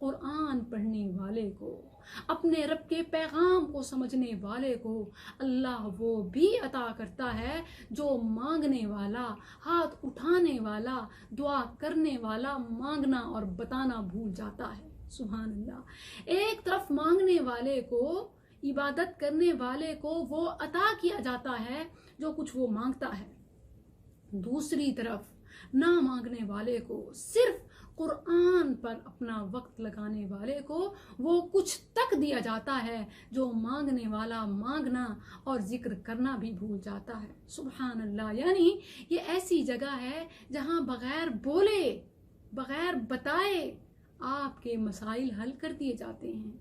قرآن پڑھنے والے کو، اپنے رب کے پیغام کو سمجھنے والے کو اللہ وہ بھی عطا کرتا ہے جو مانگنے والا، ہاتھ اٹھانے والا، دعا کرنے والا مانگنا اور بتانا بھول جاتا ہے۔ سبحان اللہ۔ ایک طرف مانگنے والے کو، عبادت کرنے والے کو وہ عطا کیا جاتا ہے جو کچھ وہ مانگتا ہے، دوسری طرف نہ مانگنے والے کو، صرف قرآن پر اپنا وقت لگانے والے کو وہ کچھ تک دیا جاتا ہے جو مانگنے والا مانگنا اور ذکر کرنا بھی بھول جاتا ہے۔ سبحان اللہ۔ یعنی یہ ایسی جگہ ہے جہاں بغیر بولے، بغیر بتائے آپ کے مسائل حل کر دیے جاتے ہیں،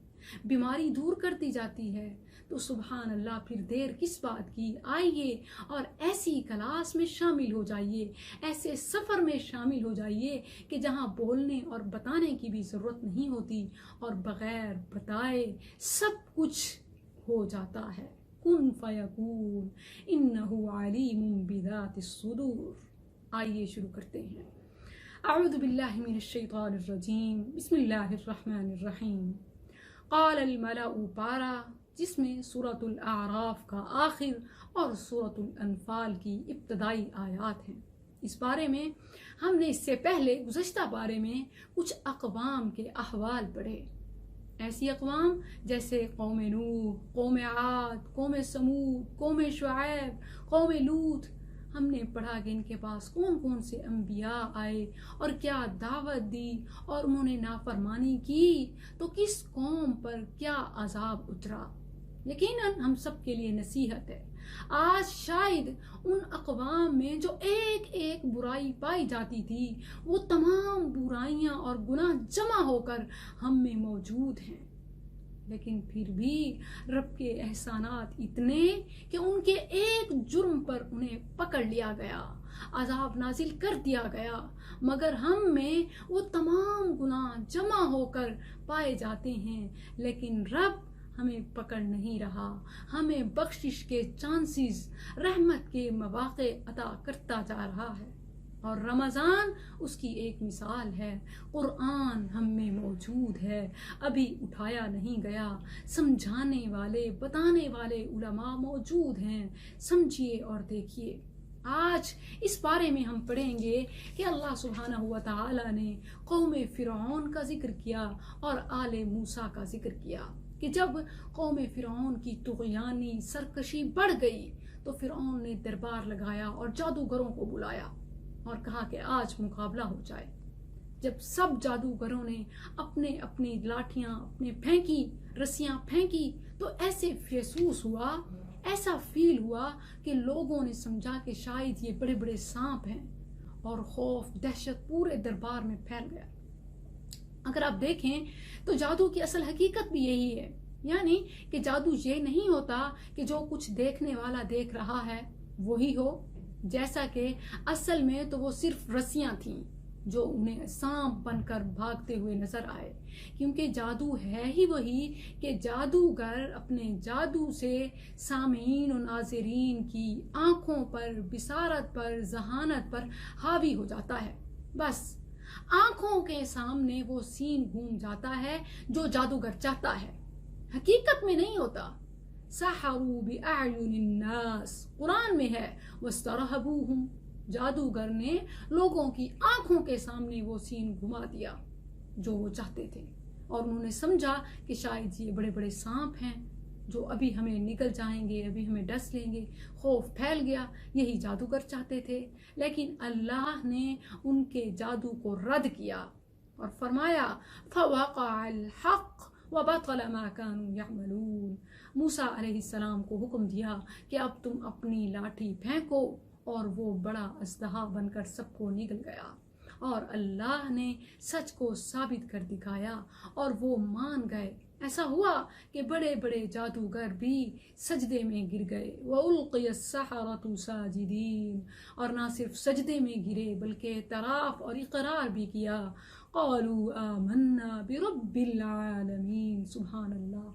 بیماری دور کر دی جاتی ہے۔ تو سبحان اللہ، پھر دیر کس بات کی؟ آئیے اور ایسی کلاس میں شامل ہو جائیے، ایسے سفر میں شامل ہو جائیے کہ جہاں بولنے اور بتانے کی بھی ضرورت نہیں ہوتی اور بغیر بتائے سب کچھ ہو جاتا ہے۔ کن فیکون انہ علیم بذات الصدور۔ آئیے شروع کرتے ہیں۔ اعوذ باللہ من الشیطان الرجیم، بسم اللہ الرحمن الرحیم۔ قال الملأ پارا، جس میں سورۃ الاعراف کا آخر اور سورۃ الانفال کی ابتدائی آیات ہیں۔ اس بارے میں ہم نے اس سے پہلے گزشتہ بارے میں کچھ اقوام کے احوال پڑھے، ایسی اقوام جیسے قوم نوح، قوم عاد، قوم سمود، قوم شعیب، قوم لوط۔ ہم نے پڑھا کہ ان کے پاس کون کون سے انبیاء آئے اور کیا دعوت دی، اور انہوں نے نافرمانی کی تو کس قوم پر کیا عذاب اترا۔ یقیناً ہم سب کے لیے نصیحت ہے۔ آج شاید ان اقوام میں جو ایک ایک برائی پائی جاتی تھی، وہ تمام برائیاں اور گناہ جمع ہو کر ہم میں موجود ہیں، لیکن پھر بھی رب کے احسانات اتنے کہ ان کے ایک جرم پر انہیں پکڑ لیا گیا، عذاب نازل کر دیا گیا، مگر ہم میں وہ تمام گناہ جمع ہو کر پائے جاتے ہیں، لیکن رب ہمیں پکڑ نہیں رہا، ہمیں بخشش کے چانسز، رحمت کے مواقع عطا کرتا جا رہا ہے، اور رمضان اس کی ایک مثال ہے۔ قرآن ہم میں موجود ہے، ابھی اٹھایا نہیں گیا، سمجھانے والے، بتانے والے علماء موجود ہیں، سمجھیے اور دیکھیے۔ آج اس بارے میں ہم پڑھیں گے کہ اللہ سبحانہ و تعالی نے قوم فرعون کا ذکر کیا اور آل موسیٰ کا ذکر کیا کہ جب قوم فرعون کی طغیانی سرکشی بڑھ گئی تو فرعون نے دربار لگایا اور جادوگروں کو بلایا اور کہا کہ آج مقابلہ ہو جائے۔ جب سب جادوگروں نے اپنے اپنی لاٹھیاں اپنے پھینکی، رسیاں پھینکی، تو ایسے محسوس ہوا، ایسا فیل ہوا کہ لوگوں نے سمجھا کہ شاید یہ بڑے بڑے سانپ ہیں، اور خوف، دہشت پورے دربار میں پھیل گیا۔ اگر آپ دیکھیں تو جادو کی اصل حقیقت بھی یہی ہے، یعنی کہ جادو یہ نہیں ہوتا کہ جو کچھ دیکھنے والا دیکھ رہا ہے وہی ہو، جیسا کہ اصل میں تو وہ صرف رسیاں تھیں جو انہیں سانپ بن کر بھاگتے ہوئے نظر آئے، کیونکہ جادو ہے ہی وہی کہ جادوگر اپنے جادو سے سامعین و ناظرین کی آنکھوں پر، بصارت پر، ذہانت پر حاوی ہو جاتا ہے۔ بس آنکھوں کے سامنے وہ سین گھوم جاتا ہے جو جادوگر چاہتا ہے، حقیقت میں نہیں ہوتا۔ سحروا بأعین الناس، قرآن میں ہے، واسترہبوہم، جادوگر نے لوگوں کی آنکھوں کے سامنے وہ سین گھما دیا جو وہ چاہتے تھے، اور انہوں نے سمجھا کہ شاید یہ بڑے بڑے سانپ ہیں جو ابھی ہمیں نگل جائیں گے، ابھی ہمیں ڈس لیں گے۔ خوف پھیل گیا، یہی جادوگر چاہتے تھے، لیکن اللہ نے ان کے جادو کو رد کیا اور فرمایا فوقع الحق وبطل ما كانوا يعملون۔ موسیٰ علیہ السلام کو حکم دیا کہ اب تم اپنی لاٹھی پھینکو، اور وہ بڑا اژدہا بن کر سب کو نگل گیا، اور اللہ نے سچ کو ثابت کر دکھایا اور وہ مان گئے۔ ایسا ہوا کہ بڑے بڑے جادوگر بھی سجدے میں گر گئے۔ وَأُلْقِيَ السَّحَرَةُ سَاجِدِينَ، اور نہ صرف سجدے میں گرے بلکہ اعتراف اور اقرار بھی کیا۔ قَالُوا آمَنَّا بِرَبِّ الْعَالَمِينَ، سبحان اللہ،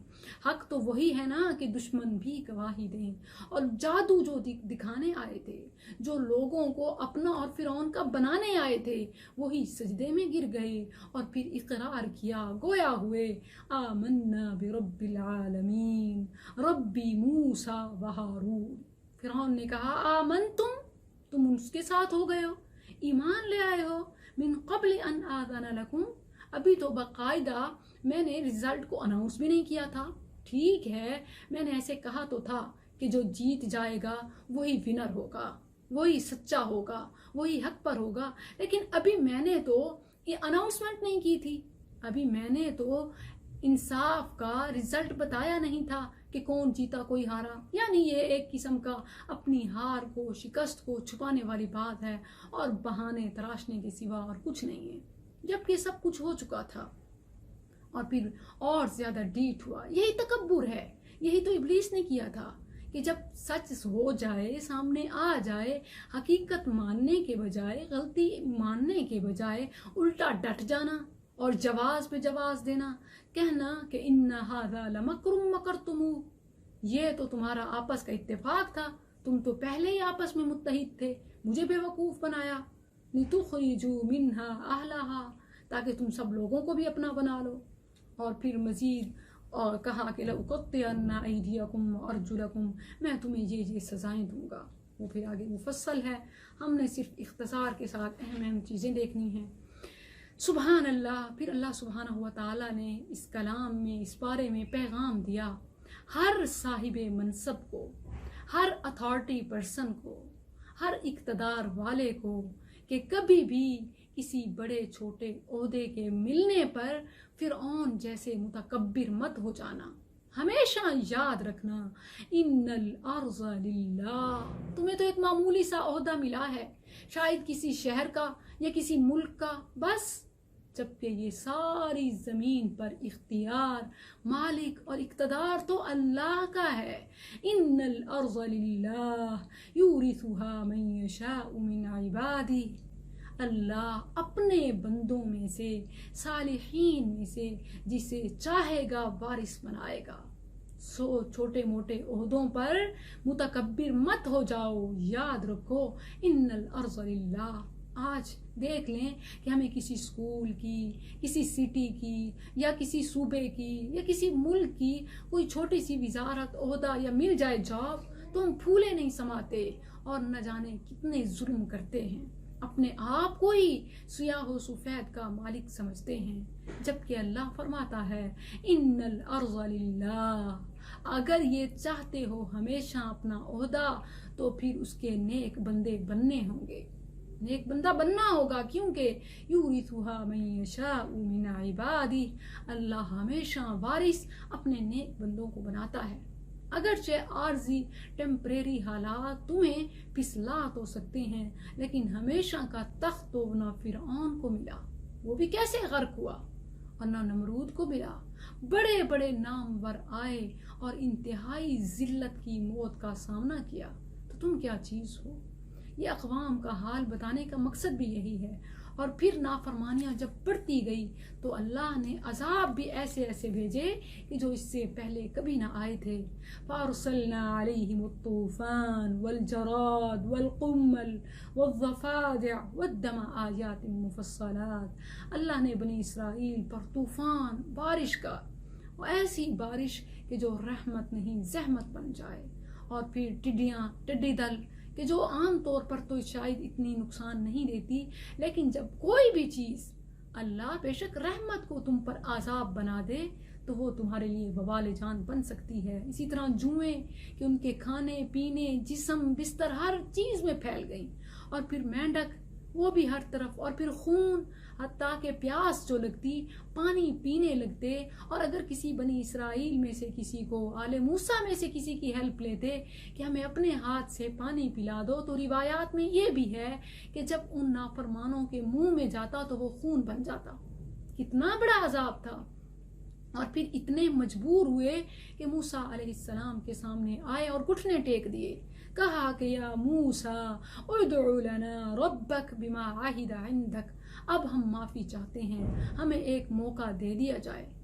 حق تو وہی ہے نا کہ دشمن بھی گواہی دیں. اور جادو جو دکھانے آئے تھے، جو لوگوں کو اپنا اور فرعون کا بنانے آئے تھے، وہی سجدے میں گر گئے اور پھر اقرار کیا گویا ہوئے آمنا برب العالمین ربی موسیٰ و ہارون. فرعون نے کہا تم اس کے ساتھ ہو گئے ہو، ایمان لے آئے ہو. من قبل ان آذن لکم، ابھی تو باقاعدہ میں نے رزلٹ کو اناؤنس بھی نہیں کیا تھا. ٹھیک ہے، میں نے ایسے کہا تو تھا کہ جو جیت جائے گا وہی ونر ہوگا، وہی سچا ہوگا، وہی حق پر ہوگا. لیکن ابھی میں نے تو یہ اناؤنسمنٹ نہیں کی تھی، ابھی میں نے تو انصاف کا رزلٹ بتایا نہیں تھا کہ کون جیتا کوئی ہارا. یعنی یہ ایک قسم کا اپنی ہار کو، شکست کو چھپانے والی بات ہے اور بہانے تراشنے کے سوا اور کچھ نہیں ہے، جبکہ سب کچھ ہو چکا تھا. اور پھر اور زیادہ ڈیٹ ہوا. یہی تکبر ہے، یہی تو ابلیس نے کیا تھا کہ جب سچ ہو جائے، سامنے آ جائے، حقیقت ماننے کے بجائے، غلطی ماننے کے بجائے الٹا ڈٹ جانا اور جواز پہ جواز دینا، کہنا کہ ان ھذا لمکر مکرتموہ، یہ تو تمہارا آپس کا اتفاق تھا، تم تو پہلے ہی آپس میں متحد تھے، مجھے بیوقوف بنایا. لتخرجوا منها اہلها، تاکہ تم سب لوگوں کو بھی اپنا بنا لو. اور پھر مزید اور کہا کہ لأقطعن ایدیکم وارجلکم، میں تمہیں یہ سزائیں دوں گا. وہ پھر آگے مفصل ہے، ہم نے صرف اختصار کے ساتھ اہم چیزیں دیکھنی ہیں. سبحان اللہ. پھر اللہ سبحانہ و تعالیٰ نے اس کلام میں، اس بارے میں پیغام دیا ہر صاحب منصب کو، ہر اتھارٹی پرسن کو، ہر اقتدار والے کو، کہ کبھی بھی کسی بڑے چھوٹے عہدے کے ملنے پر فرعون جیسے متکبر مت ہو جانا. ہمیشہ یاد رکھنا ان الارض للہ. تمہیں تو ایک معمولی سا عہدہ ملا ہے، شاید کسی شہر کا یا کسی ملک کا، بس، جبکہ یہ ساری زمین پر اختیار، مالک اور اقتدار تو اللہ کا ہے. ان الارض للہ یورثها من یشاء من عبادہ. اللہ اپنے بندوں میں سے، صالحین میں سے جسے چاہے گا وارث بنائے گا. سو چھوٹے موٹے عہدوں پر متکبر مت ہو جاؤ، یاد رکھو ان الارض للہ. آج دیکھ لیں کہ ہمیں کسی اسکول کی، کسی سٹی کی، یا کسی صوبے کی، یا کسی ملک کی کوئی چھوٹی سی وزارت، عہدہ یا مل جائے جاب، تو ہم پھولے نہیں سماتے اور نہ جانے کتنے ظلم کرتے ہیں، اپنے آپ کو ہی سیاہ و سفید کا مالک سمجھتے ہیں. جبکہ اللہ فرماتا ہے ان الارض للہ. اگر یہ چاہتے ہو ہمیشہ اپنا عہدہ، تو پھر اس کے نیک بندے بننے ہوں گے، نیک بندہ بننا ہوگا، کیونکہ یورثها من یشاء من عبادہ. اللہ ہمیشہ وارث اپنے نیک بندوں کو بناتا ہے. اگرچہ عارضی ٹیمپریری حالات تمہیں پھسلا تو سکتے ہیں، لیکن ہمیشہ کا تخت تو نہ فرعون کو ملا، وہ بھی کیسے غرق ہوا، اور نہ نمرود کو ملا. بڑے بڑے نامور آئے اور انتہائی ذلت کی موت کا سامنا کیا، تو تم کیا چیز ہو. یہ اقوام کا حال بتانے کا مقصد بھی یہی ہے. اور پھر نافرمانیاں جب بڑھتی گئی تو اللہ نے عذاب بھی ایسے ایسے بھیجے کہ جو اس سے پہلے کبھی نہ آئے تھے. فَأَرْسَلْنَا عَلَيْهِمُ الطُّوفَانَ وَالْجَرَادَ وَالْقُمَّلَ وَالضَّفَادِعَ وَالدَّمَ آيَاتٍ مُفَصَّلَاتٍ. اللہ نے بنی اسرائیل پر طوفان، بارش کا، ایسی بارش کہ جو رحمت نہیں زحمت بن جائے، اور پھر ٹڈیاں، ٹڈی دل، کہ جو عام طور پر تو شاید اتنی نقصان نہیں دیتی، لیکن جب کوئی بھی چیز اللہ بے شک رحمت کو تم پر عذاب بنا دے تو وہ تمہارے لیے وبال جان بن سکتی ہے. اسی طرح جوئیں کہ ان کے کھانے پینے، جسم، بستر، ہر چیز میں پھیل گئیں. اور پھر مینڈک، وہ بھی ہر طرف، اور پھر خون، حتیٰ کہ پیاس جو لگتی، پانی پینے لگتے. اور اگر کسی بنی اسرائیل میں سے کسی کو، آل موسیٰ میں سے کسی کی ہیلپ لیتے کہ ہمیں اپنے ہاتھ سے پانی پلا دو، تو روایات میں یہ بھی ہے کہ جب ان نافرمانوں کے منہ میں جاتا تو وہ خون بن جاتا. کتنا بڑا عذاب تھا. اور پھر اتنے مجبور ہوئے کہ موسیٰ علیہ السلام کے سامنے آئے اور گھٹنے ٹیک دیے. کہا کہ یا موسیٰ ادع لنا ربک بما عہد عندک. اب ہم معافی چاہتے ہیں، ہمیں ایک موقع دے دیا جائے،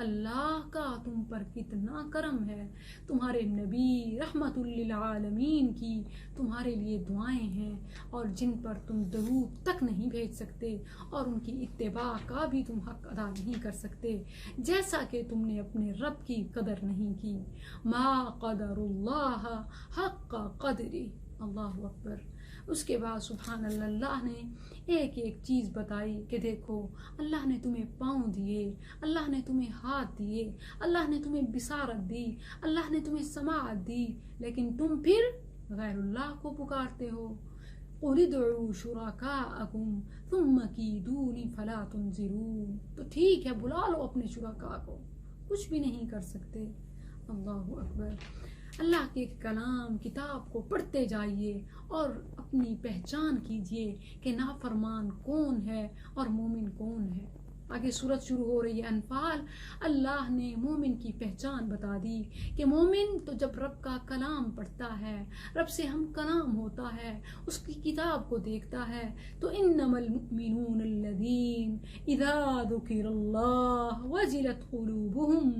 اللہ کا تم پر کتنا کرم ہے، تمہارے نبی رحمت للعالمین کی تمہارے لیے دعائیں ہیں، اور جن پر تم درود تک نہیں بھیج سکتے اور ان کی اتباع کا بھی تم حق ادا نہیں کر سکتے، جیسا کہ تم نے اپنے رب کی قدر نہیں کی۔ ما قدر اللہ حق قدری، اللہ اکبر۔ اس کے بعد سبحان اللہ، اللہ نے ایک ایک چیز بتائی کہ دیکھو اللہ نے تمہیں پاؤں دیے، اللہ نے تمہیں ہاتھ دیے، اللہ نے تمہیں بصارت دی، اللہ نے تمہیں سماعت دی، لیکن تم پھر غیر اللہ کو پکارتے ہو۔ قُلِ ادْعُوا شُرَكَاءَكُمْ ثُمَّ كِيدُونِ فَلَا تُنظِرُونَ، تو ٹھیک ہے بلا لو اپنے شرکاء کو، کچھ بھی نہیں کر سکتے۔ اللہ اکبر۔ اللہ کے کلام کتاب کو پڑھتے جائیے اور اپنی پہچان کیجئے کہ نافرمان کون ہے اور مومن کون ہے۔ آگے سورت شروع ہو رہی ہے انفال۔ اللہ نے مومن کی پہچان بتا دی کہ مومن تو جب رب کا کلام پڑھتا ہے، رب سے ہم کلام ہوتا ہے، اس کی کتاب کو دیکھتا ہے، تو انما المؤمنون الذین اذا ذکر اللہ وجلت قلوبہم،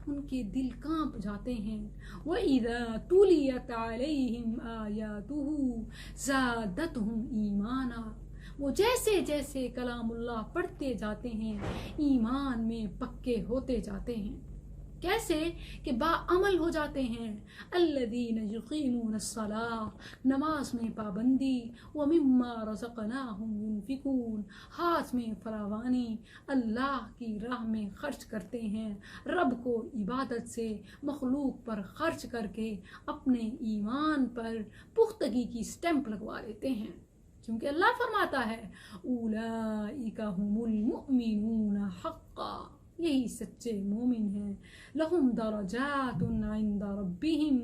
ان کے دل کانپ جاتے ہیں، وَإِذَا تُلِيَتْ عَلَيْهِمْ آيَاتُهُ زَادَتْهُمْ إِيمَانًا، وہ جیسے جیسے کلام اللہ پڑھتے جاتے ہیں ایمان میں پکے ہوتے جاتے ہیں۔ کیسے کہ باعمل ہو جاتے ہیں۔ الذین یقیمون الصلاۃ، نماز میں پابندی، ومما رزقناہم ینفقون، ہاتھ میں فراوانی، اللہ کی راہ میں خرچ کرتے ہیں، رب کو عبادت سے مخلوق پر خرچ کر کے اپنے ایمان پر پختگی کی سٹیمپ لگوا لیتے ہیں، کیونکہ اللہ فرماتا ہے اولئک هم المؤمنون حقا، یہی سچے مومن ہیں، لہم درجات عند ربہم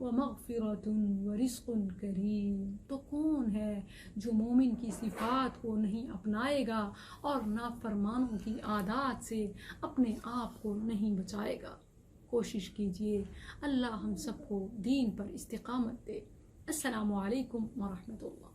ومغفرۃ ورزق کریم۔ تو کون ہے جو مومن کی صفات کو نہیں اپنائے گا اور نافرمانوں کی عادات سے اپنے آپ کو نہیں بچائے گا؟ کوشش کیجئے، اللہ ہم سب کو دین پر استقامت دے۔ السلام علیکم ورحمۃ اللہ۔